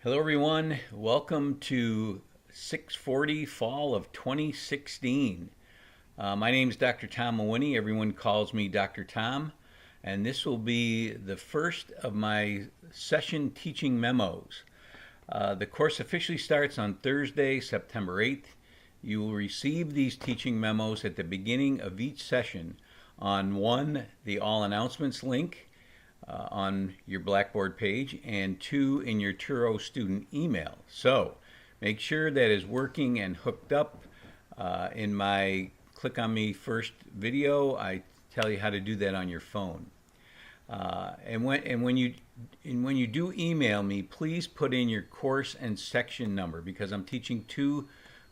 Hello everyone, welcome to 640 Fall of 2016. My name is Dr. Tom Mawhinney. Everyone calls me Dr. Tom, and this will be the first of my session teaching memos. The course officially starts on Thursday, September 8th. You will receive these teaching memos at the beginning of each session on the All Announcements link on your Blackboard page, and 2 in your Turo student email. So make sure that is working and hooked up. In my Click on Me First video, I tell you how to do that on your phone. And when you do email me, please put in your course and section number, because I'm teaching 2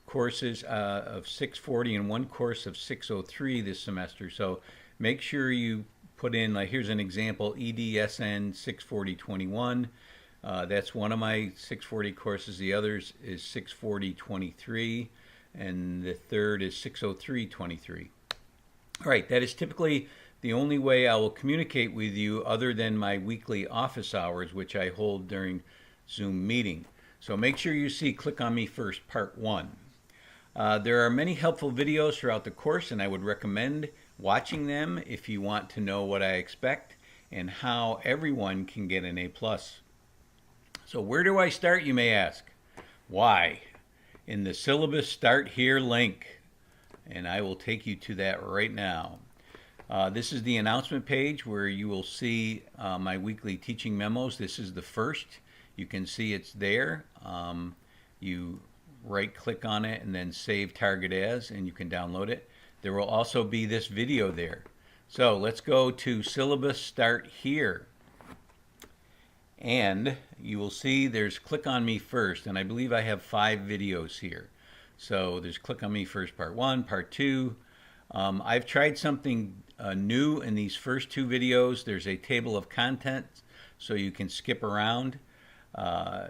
courses of 640 and 1 course of 603 this semester. So make sure you put in, like, here's an example, EDSN 64021. That's one of my 640 courses. The others is 64023, and the third is 60323. All right, that is typically the only way I will communicate with you, other than my weekly office hours, which I hold during Zoom meeting. So make sure you see Click on Me First, Part 1. There are many helpful videos throughout the course, and I would recommend watching them if you want to know what I expect and how everyone can get an A+. So where do I start, you may ask? Why? In the syllabus Start Here link, and I will take you to that right now. This is the announcement page where you will see my weekly teaching memos. This is the first. You can see it's there. You right click on it and then save target as, and you can download it. There will also be this video there. So let's go to syllabus Start Here, and you will see there's Click on Me First, and I believe I have 5 videos here. So there's Click on Me First Part 1, Part 2. I've tried something new in these first 2 videos. There's a table of contents so you can skip around.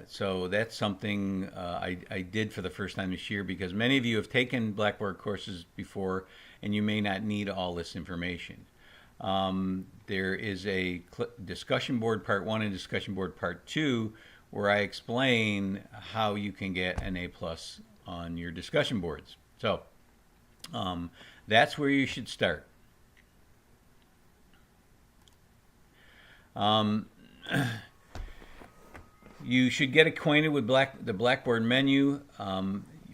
So that's something I did for the first time this year, because many of you have taken Blackboard courses before and you may not need all this information. There is a discussion board Part 1 and discussion board Part 2 where I explain how you can get an A+ on your discussion boards. So that's where you should start. You should get acquainted with the Blackboard menu.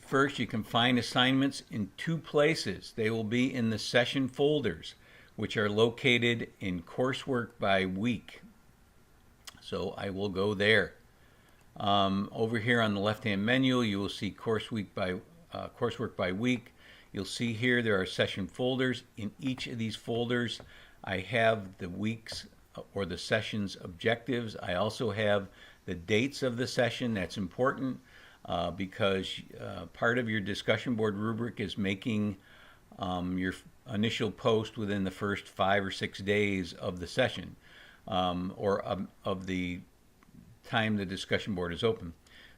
First, you can find assignments in 2 places. They will be in the session folders, which are located in coursework by week. So I will go there. Over here on the left-hand menu, you will see coursework by week. You'll see here there are session folders. In each of these folders, I have the week's or the session's objectives. I also have the dates of the session. That's important because part of your discussion board rubric is making your initial post within the first 5 or 6 days of the session, or of the time the discussion board is open.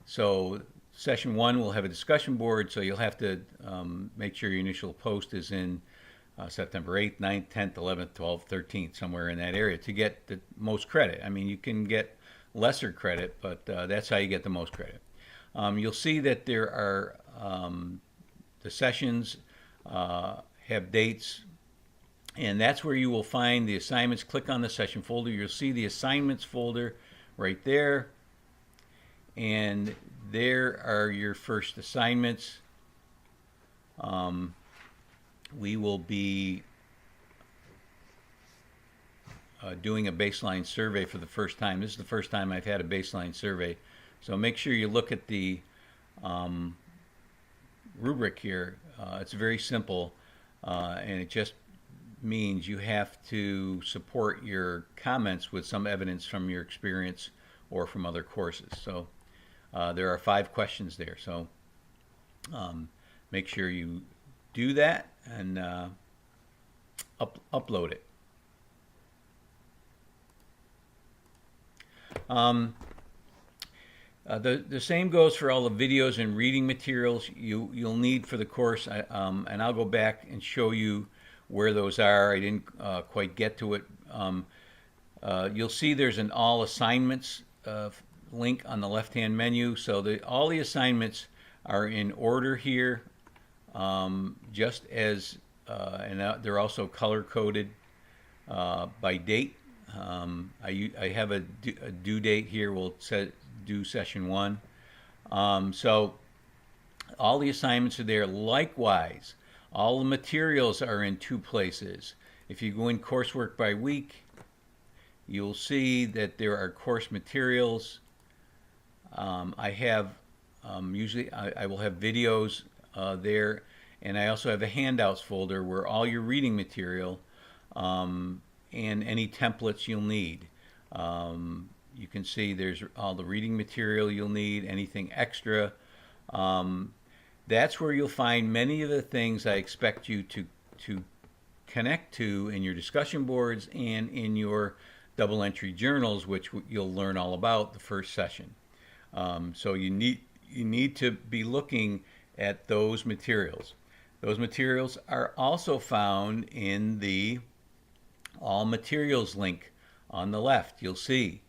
So session 1 will have a discussion board, so you'll have to make sure your initial post is in September 8th, 9th, 10th, 11th, 12th, 13th, somewhere in that area to get the most credit. I mean, you can get lesser credit, but that's how you get the most credit. You'll see that there are the sessions have dates, and that's where you will find the assignments. Click on the session folder. You'll see the assignments folder right there, and there are your first assignments. We will be doing a baseline survey for the first time. This is the first time I've had a baseline survey. So make sure you look at the rubric here. It's very simple, and it just means you have to support your comments with some evidence from your experience or from other courses. So there are 5 questions there. So make sure you do that and upload it. The same goes for all the videos and reading materials you'll need for the course, and I'll go back and show you where those are. I didn't quite get to it. You'll see there's an all assignments link on the left-hand menu. So all the assignments are in order here, just as, and they're also color-coded by date. I have a due date here. We'll do session 1. So all the assignments are there. Likewise, all the materials are in 2 places. If you go in coursework by week, you'll see that there are course materials. I have usually I will have videos there, and I also have a handouts folder where all your reading material and any templates you'll need. You can see there's all the reading material you'll need, anything extra. That's where you'll find many of the things I expect you to connect to in your discussion boards and in your double entry journals, which you'll learn all about the first session. So you need to be looking at those materials. Those materials are also found in the All Materials link on the left. You'll see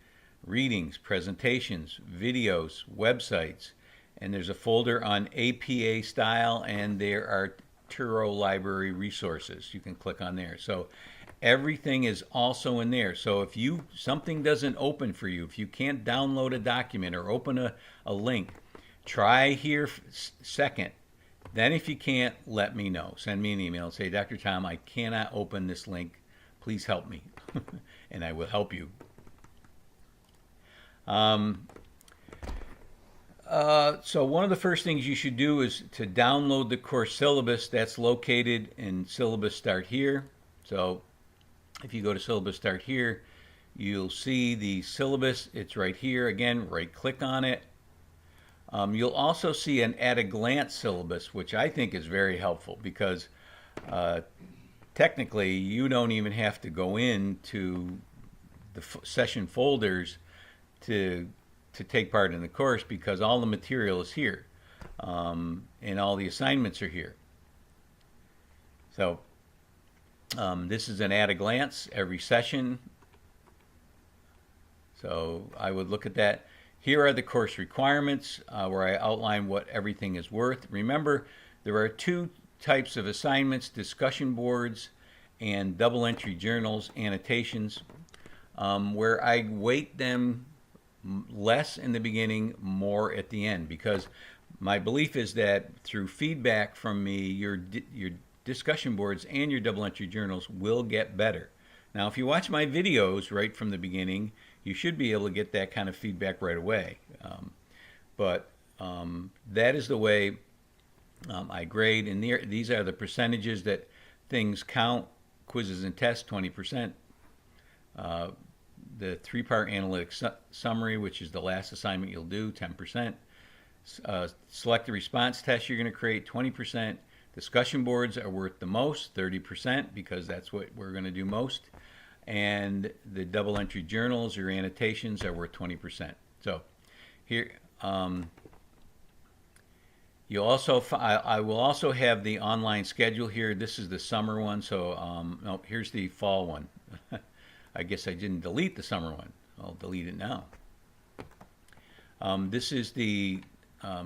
readings, presentations, videos, websites, and there's a folder on APA style, and there are Turo library resources. You can click on there. So everything is also in there. So if something doesn't open for you, if you can't download a document or open a link, try here second. Then if you can't, let me know. Send me an email and say, Dr. Tom, I cannot open this link. Please help me. And I will help you. So one of the first things you should do is to download the course syllabus. That's located in Syllabus Start Here. So if you go to Syllabus Start Here, you'll see the syllabus. It's right here. Again, right click on it. You'll also see an at-a-glance syllabus, which I think is very helpful because technically you don't even have to go into the session folders to take part in the course, because all the material is here, and all the assignments are here. So this is an at-a-glance every session. So I would look at that. Here are the course requirements where I outline what everything is worth. Remember, there are 2 types of assignments: discussion boards and double entry journals, annotations, where I weight them less in the beginning, more at the end, because my belief is that through feedback from me, your discussion boards and your double entry journals will get better. Now, if you watch my videos right from the beginning, you should be able to get that kind of feedback right away. But that is the way I grade, and these are the percentages that things count. Quizzes and tests, 20%. The 3-part analytic summary, which is the last assignment you'll do, 10%. Select the response test you're going to create, 20%. Discussion boards are worth the most, 30%, because that's what we're going to do most. And the double entry journals or annotations are worth 20%. So here, you'll also I will also have the online schedule here. This is the summer one, so no, here's the fall one. I guess I didn't delete the summer one. I'll delete it now. This is the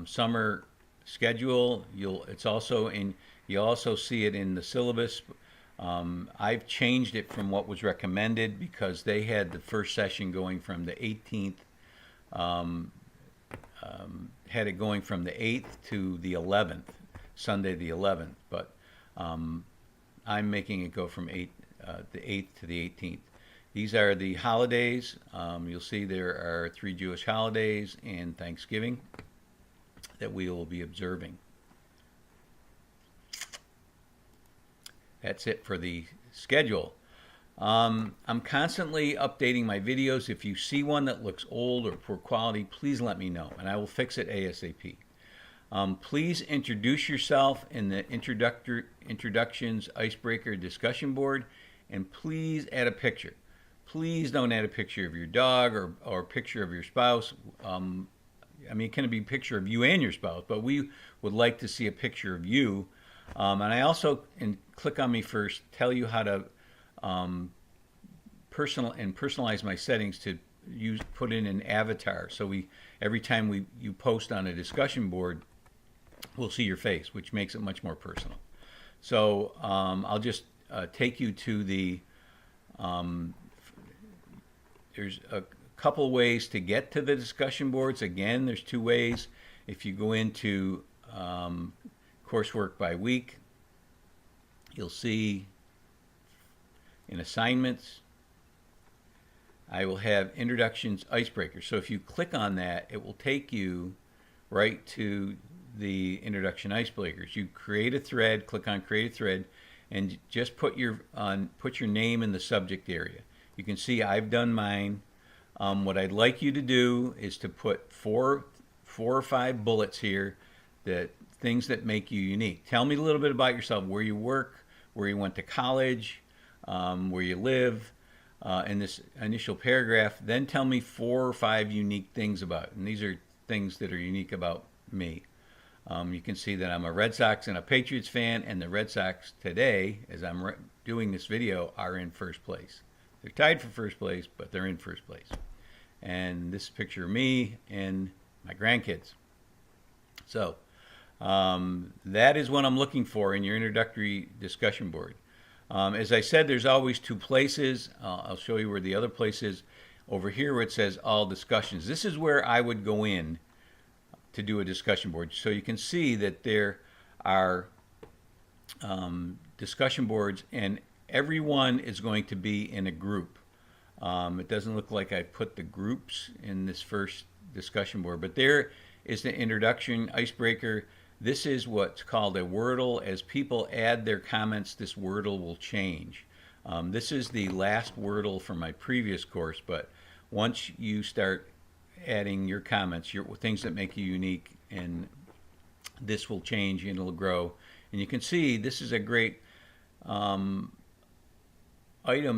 summer schedule. You'll also see it in the syllabus. I've changed it from what was recommended because they had the first session going from the 18th, had it going from the 8th to the 11th, Sunday the 11th, but I'm making it go from the 8th to the 18th. These are the holidays. You'll see there are 3 Jewish holidays and Thanksgiving that we will be observing. That's it for the schedule. I'm constantly updating my videos. If you see one that looks old or poor quality, please let me know, and I will fix it ASAP. Please introduce yourself in the introductions icebreaker discussion board, and please add a picture. Please don't add a picture of your dog or a picture of your spouse. I mean, it can be a picture of you and your spouse, but we would like to see a picture of you. And I also, click on me first, tell you how to personalize my settings to put in an avatar. So every time you post on a discussion board, we'll see your face, which makes it much more personal. So I'll just take you to there's a couple ways to get to the discussion boards. Again, there's two ways. If you go into coursework by week, you'll see in assignments, I will have introductions icebreakers. So if you click on that, it will take you right to the introduction icebreakers. You create a thread, click on create a thread, and just put your name in the subject area. You can see I've done mine. What I'd like you to do is to put four or five bullets here, that things that make you unique. Tell me a little bit about yourself, where you work, where you went to college, where you live, in this initial paragraph. Then tell me 4 or 5 unique things about it. And these are things that are unique about me. You can see that I'm a Red Sox and a Patriots fan, and the Red Sox today, as I'm doing this video, are in first place. They're tied for first place, but they're in first place. And this is a picture of me and my grandkids. So that is what I'm looking for in your introductory discussion board. As I said, there's always 2 places. I'll show you where the other place is. Over here where it says all discussions. This is where I would go in to do a discussion board. So you can see that there are discussion boards, and everyone is going to be in a group. It doesn't look like I put the groups in this first discussion board, but there is the introduction icebreaker. This is what's called a Wordle. As people add their comments, this Wordle will change. This is the last Wordle from my previous course, but once you start adding your comments, your things that make you unique, and this will change and it'll grow. And you can see this is a great item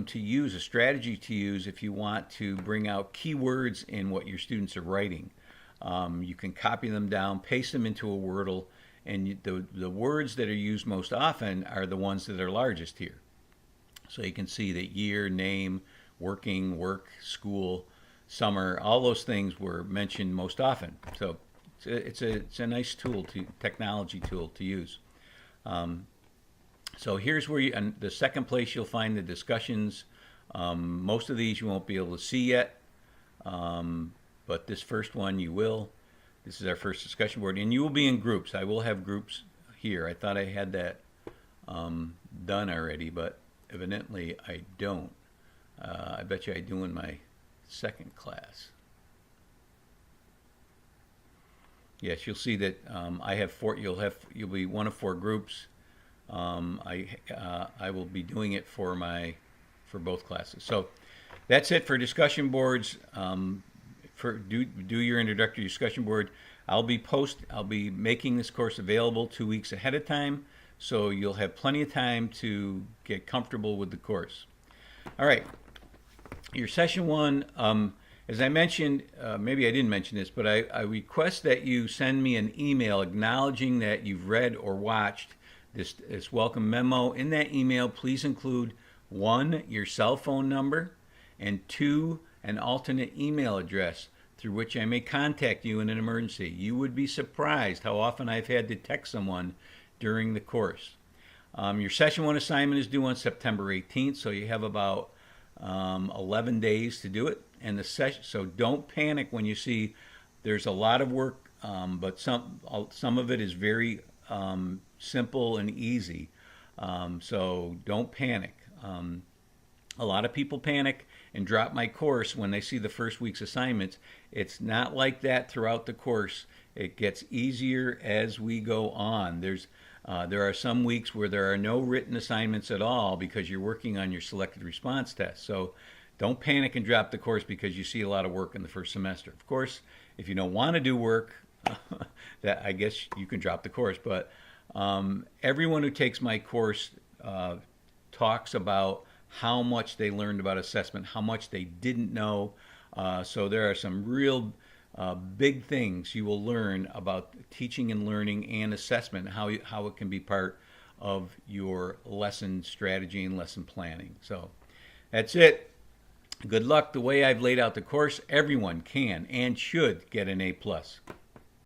to use, a strategy to use if you want to bring out keywords in what your students are writing. You can copy them down, paste them into a Wordle, and the words that are used most often are the ones that are largest here. So you can see that year, name, working, work, school, summer, all those things were mentioned most often. So it's a nice tool, technology tool to use. So here's where and the second place you'll find the discussions. Most of these you won't be able to see yet, but this first one you will. This is our first discussion board, and you will be in groups. I will have groups here. I thought I had that done already, but evidently I don't. I bet you I do in my second class. Yes, you'll see that I have 4. You'll be one of 4 groups. I will be doing it for both classes. So that's it for discussion boards. Do your introductory discussion board. I'll be making this course available 2 weeks ahead of time, so you'll have plenty of time to get comfortable with the course. All right, your session 1. As I mentioned, maybe I didn't mention this, but I request that you send me an email acknowledging that you've read or watched this welcome memo. In that email, please include 1, your cell phone number, and 2, an alternate email address through which I may contact you in an emergency. You would be surprised how often I've had to text someone during the course. Your session 1 assignment is due on September 18th, so you have about 11 days to do it. And so don't panic when you see there's a lot of work, but some of it is very simple and easy. So don't panic. A lot of people panic and drop my course when they see the first week's assignments. It's not like that throughout the course. It gets easier as we go on. There are some weeks where there are no written assignments at all because you're working on your selected response test. So don't panic and drop the course because you see a lot of work in the first semester. Of course, if you don't want to do work, that I guess you can drop the course. But everyone who takes my course talks about how much they learned about assessment, how much they didn't know. So there are some real big things you will learn about teaching and learning and assessment, how it can be part of your lesson strategy and lesson planning. So that's it. Good luck. The way I've laid out the course, everyone can and should get an A+.